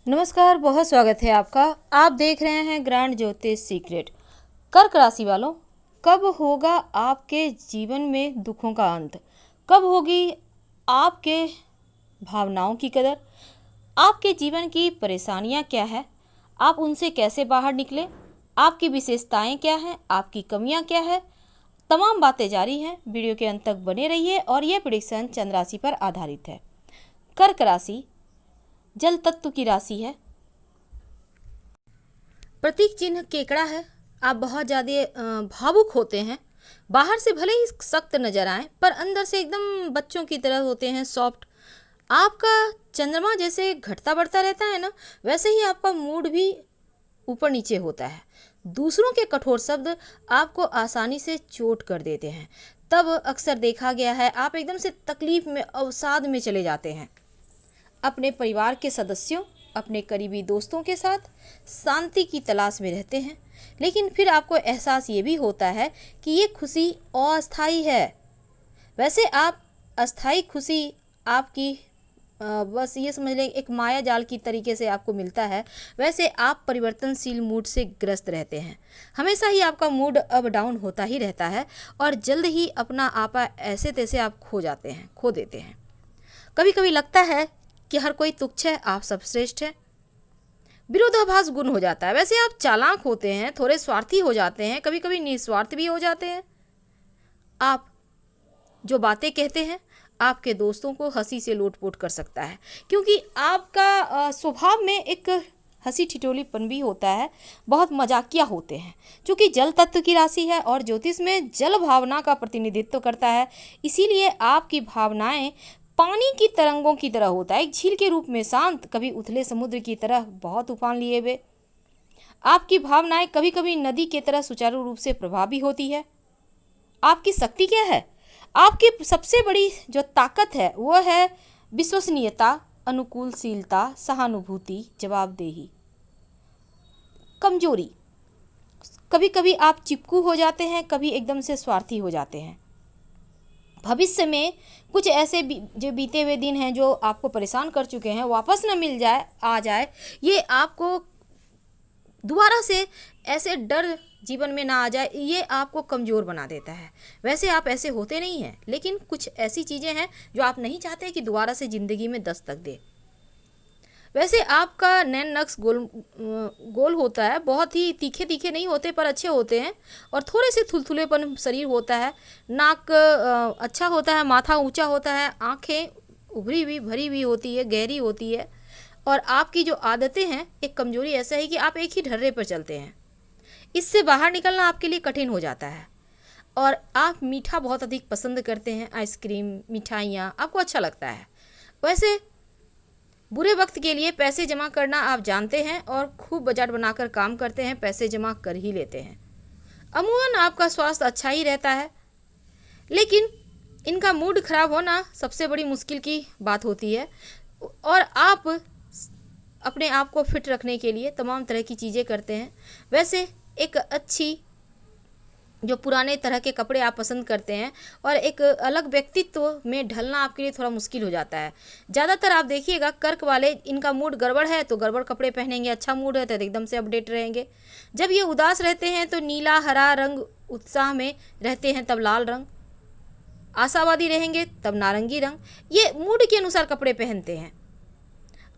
नमस्कार, बहुत स्वागत है आपका। आप देख रहे हैं ग्रैंड ज्योतिष सीक्रेट। कर्क राशि वालों, कब होगा आपके जीवन में दुखों का अंत? कब होगी आपके भावनाओं की कदर? आपके जीवन की परेशानियां क्या है? आप उनसे कैसे बाहर निकले? आपकी विशेषताएं क्या हैं? आपकी कमियां क्या है? तमाम बातें जारी हैं। वीडियो के अंत तक बने रहिए। और यह प्रेडिक्शन चंद्र राशि पर आधारित है। कर्क राशि जल तत्व की राशि है। प्रतीक चिन्ह केकड़ा है। आप बहुत ज़्यादा भावुक होते हैं। बाहर से भले ही सख्त नजर आए, पर अंदर से एकदम बच्चों की तरह होते हैं, सॉफ्ट। आपका चंद्रमा जैसे घटता बढ़ता रहता है ना, वैसे ही आपका मूड भी ऊपर नीचे होता है। दूसरों के कठोर शब्द आपको आसानी से चोट कर देते हैं। तब अक्सर देखा गया है आप एकदम से तकलीफ में, अवसाद में चले जाते हैं। अपने परिवार के सदस्यों, अपने करीबी दोस्तों के साथ शांति की तलाश में रहते हैं, लेकिन फिर आपको एहसास ये भी होता है कि ये खुशी अस्थायी है। वैसे आप अस्थायी खुशी आपकी बस ये समझ लें एक माया जाल की तरीके से आपको मिलता है। वैसे आप परिवर्तनशील मूड से ग्रस्त रहते हैं। हमेशा ही आपका मूड अप डाउन होता ही रहता है और जल्द ही अपना आपा ऐसे तैसे आप खो देते हैं। कभी कभी लगता है कि हर कोई तुच्छ है, आप सब श्रेष्ठ हैं। विरोधाभास गुण हो जाता है। वैसे आप चालाक होते हैं, थोड़े स्वार्थी हो जाते हैं, कभी कभी निस्वार्थ भी हो जाते हैं। आप जो बातें कहते हैं आपके दोस्तों को हंसी से लोटपोट कर सकता है, क्योंकि आपका स्वभाव में एक हंसी ठिठोलीपन भी होता है। बहुत मजाकिया होते हैं। क्योंकि जल तत्व की राशि है और ज्योतिष में जल भावना का प्रतिनिधित्व करता है, इसीलिए आपकी भावनाएं पानी की तरंगों की तरह होता है, एक झील के रूप में शांत, कभी उथले समुद्र की तरह बहुत उफान लिए हुए। आपकी भावनाएं कभी कभी नदी की तरह सुचारू रूप से प्रभावी होती है। आपकी शक्ति क्या है? आपकी सबसे बड़ी जो ताकत है वह है विश्वसनीयता, अनुकूलशीलता, सहानुभूति, जवाबदेही। कमजोरी, कभी कभी आप चिपकू हो जाते हैं, कभी एकदम से स्वार्थी हो जाते हैं। भविष्य में कुछ ऐसे जो बीते हुए दिन हैं जो आपको परेशान कर चुके हैं, वापस न मिल जाए, आ जाए, ये आपको दोबारा से ऐसे डर जीवन में ना आ जाए, ये आपको कमज़ोर बना देता है। वैसे आप ऐसे होते नहीं हैं, लेकिन कुछ ऐसी चीज़ें हैं जो आप नहीं चाहते कि दोबारा से ज़िंदगी में दस्तक दे। वैसे आपका नैन नक्श गोल होता है, बहुत ही तीखे तीखे नहीं होते पर अच्छे होते हैं, और थोड़े से थुलथुलेपन शरीर होता है। नाक अच्छा होता है, माथा ऊंचा होता है, आंखें उभरी हुई भरी हुई होती है, गहरी होती है। और आपकी जो आदतें हैं, एक कमजोरी ऐसा है कि आप एक ही ढर्रे पर चलते हैं। इससे बाहर निकलना आपके लिए कठिन हो जाता है। और आप मीठा बहुत अधिक पसंद करते हैं, आइसक्रीम, मिठाइयाँ आपको अच्छा लगता है। वैसे बुरे वक्त के लिए पैसे जमा करना आप जानते हैं और खूब बजट बनाकर काम करते हैं, पैसे जमा कर ही लेते हैं। अमूमन आपका स्वास्थ्य अच्छा ही रहता है, लेकिन इनका मूड खराब होना सबसे बड़ी मुश्किल की बात होती है। और आप अपने आप को फिट रखने के लिए तमाम तरह की चीज़ें करते हैं। वैसे एक अच्छी जो पुराने तरह के कपड़े आप पसंद करते हैं, और एक अलग व्यक्तित्व में ढलना आपके लिए थोड़ा मुश्किल हो जाता है। ज़्यादातर आप देखिएगा कर्क वाले, इनका मूड गड़बड़ है तो गड़बड़ कपड़े पहनेंगे, अच्छा मूड है तो एकदम से अपडेट रहेंगे। जब ये उदास रहते हैं तो नीला हरा रंग, उत्साह में रहते हैं तब लाल रंग, आशावादी रहेंगे तब नारंगी रंग। ये मूड के अनुसार कपड़े पहनते हैं,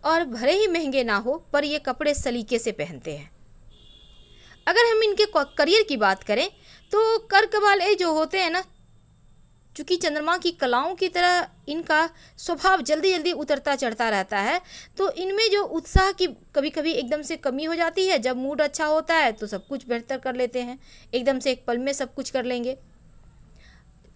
और भले ही महंगे ना हो पर ये कपड़े सलीके से पहनते हैं। अगर हम इनके करियर की बात करें तो कर्क वाले जो होते हैं ना, चूँकि चंद्रमा की कलाओं की तरह इनका स्वभाव जल्दी जल्दी उतरता चढ़ता रहता है, तो इनमें जो उत्साह की कभी कभी एकदम से कमी हो जाती है। जब मूड अच्छा होता है तो सब कुछ बेहतर कर लेते हैं, एकदम से एक पल में सब कुछ कर लेंगे।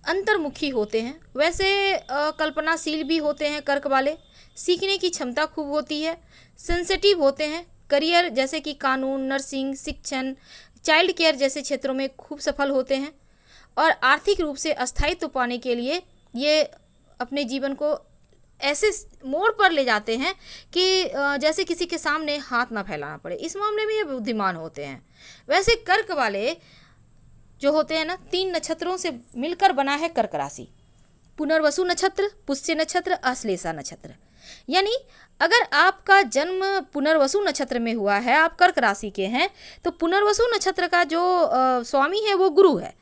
अंतर्मुखी होते हैं। वैसे कल्पनाशील भी होते हैं कर्क वाले, सीखने की क्षमता खूब होती है, सेंसिटिव होते हैं। करियर जैसे कि कानून, नर्सिंग, शिक्षण, चाइल्ड केयर जैसे क्षेत्रों में खूब सफल होते हैं। और आर्थिक रूप से अस्थायित्व पाने के लिए ये अपने जीवन को ऐसे मोड़ पर ले जाते हैं कि जैसे किसी के सामने हाथ ना फैलाना पड़े। इस मामले में ये बुद्धिमान होते हैं। वैसे कर्क वाले जो होते हैं ना, 3 नक्षत्रों से मिलकर बना है कर्क राशि। पुनर्वसु नक्षत्र, पुष्य नक्षत्र, आश्लेषा नक्षत्र। यानी अगर आपका जन्म पुनर्वसु नक्षत्र में हुआ है, आप कर्क राशि के हैं, तो पुनर्वसु नक्षत्र का जो स्वामी है वो गुरु है।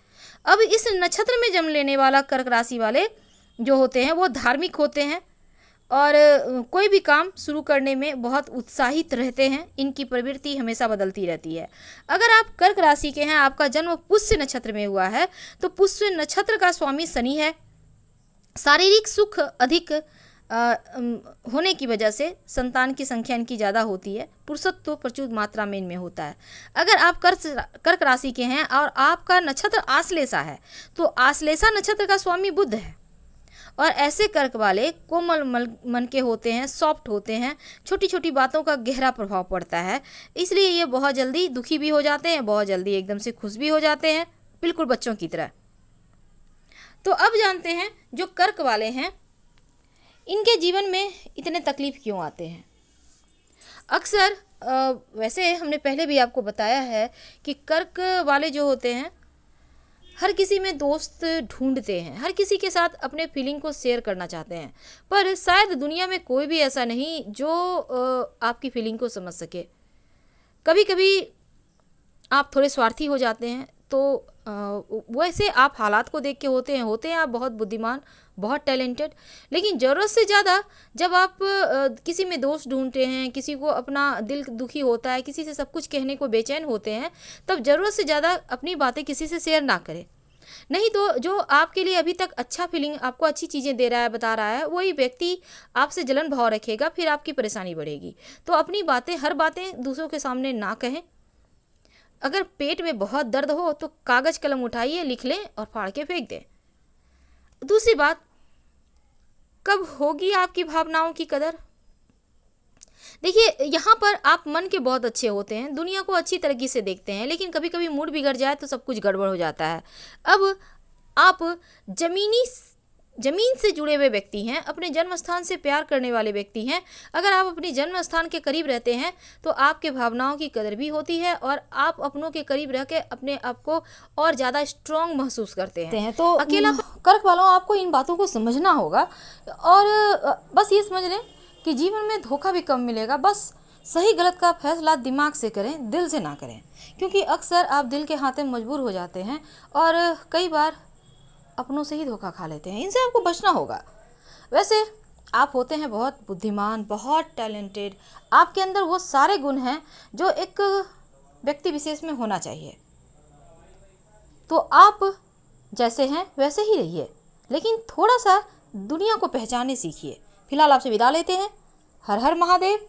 अब इस नक्षत्र में जन्म लेने वाला कर्क राशि वाले जो होते हैं वो धार्मिक होते हैं और कोई भी काम शुरू करने में बहुत उत्साहित रहते हैं। इनकी प्रवृत्ति हमेशा बदलती रहती है। अगर आप कर्क राशि के हैं, आपका जन्म पुष्य नक्षत्र में हुआ है, तो पुष्य नक्षत्र का स्वामी शनि है। शारीरिक सुख अधिक होने की वजह से संतान की संख्या इनकी ज़्यादा होती है। पुरुषत्व प्रचुर मात्रा में इनमें होता है। अगर आप कर्क राशि के हैं और आपका नक्षत्र आश्लेषा है, तो आश्लेषा नक्षत्र का स्वामी बुध है और ऐसे कर्क वाले कोमल मन के होते हैं, सॉफ्ट होते हैं, छोटी छोटी बातों का गहरा प्रभाव पड़ता है, इसलिए ये बहुत जल्दी दुखी भी हो जाते हैं, बहुत जल्दी एकदम से खुश भी हो जाते हैं, बिल्कुल बच्चों की तरह। तो अब जानते हैं जो कर्क वाले हैं इनके जीवन में इतने तकलीफ क्यों आते हैं। अक्सर वैसे हमने पहले भी आपको बताया है कि कर्क वाले जो होते हैं हर किसी में दोस्त ढूंढते हैं, हर किसी के साथ अपने फीलिंग को शेयर करना चाहते हैं, पर शायद दुनिया में कोई भी ऐसा नहीं जो आपकी फीलिंग को समझ सके। कभी कभी आप थोड़े स्वार्थी हो जाते हैं, तो वैसे आप हालात को देख के होते हैं आप बहुत बुद्धिमान, बहुत टैलेंटेड, लेकिन ज़रूरत से ज़्यादा जब आप किसी में दोष ढूंढते हैं, किसी को अपना दिल दुखी होता है, किसी से सब कुछ कहने को बेचैन होते हैं, तब ज़रूरत से ज़्यादा अपनी बातें किसी से शेयर ना करें। नहीं तो जो आपके लिए अभी तक अच्छा फीलिंग, आपको अच्छी चीज़ें दे रहा है, बता रहा है, वही व्यक्ति आपसे जलन भाव रखेगा, फिर आपकी परेशानी बढ़ेगी। तो अपनी बातें, हर बातें दूसरों के सामने ना कहें। अगर पेट में बहुत दर्द हो तो कागज़ कलम उठाइए, लिख लें और फाड़ के फेंक दें। दूसरी बात, कब होगी आपकी भावनाओं की कदर। देखिए, यहाँ पर आप मन के बहुत अच्छे होते हैं, दुनिया को अच्छी तरीके से देखते हैं, लेकिन कभी कभी मूड बिगड़ जाए तो सब कुछ गड़बड़ हो जाता है। अब आप ज़मीन से जुड़े हुए व्यक्ति हैं, अपने जन्म स्थान से प्यार करने वाले व्यक्ति हैं। अगर आप अपने जन्म स्थान के करीब रहते हैं तो आपके भावनाओं की कदर भी होती है और आप अपनों के करीब रह के अपने आप को और ज़्यादा स्ट्रॉन्ग महसूस करते हैं। तो अकेला कर्क वालों, आपको इन बातों को समझना होगा और बस ये समझ लें कि जीवन में धोखा भी कम मिलेगा। बस सही गलत का फैसला दिमाग से करें, दिल से ना करें, क्योंकि अक्सर आप दिल के हाथे मजबूर हो जाते हैं और कई बार अपनों से ही धोखा खा लेते हैं। इनसे आपको बचना होगा। वैसे आप होते हैं बहुत बुद्धिमान, बहुत टैलेंटेड, आपके अंदर वो सारे गुण हैं जो एक व्यक्ति विशेष में होना चाहिए। तो आप जैसे हैं वैसे ही रहिए, लेकिन थोड़ा सा दुनिया को पहचानने सीखिए। फिलहाल आपसे विदा लेते हैं। हर हर महादेव।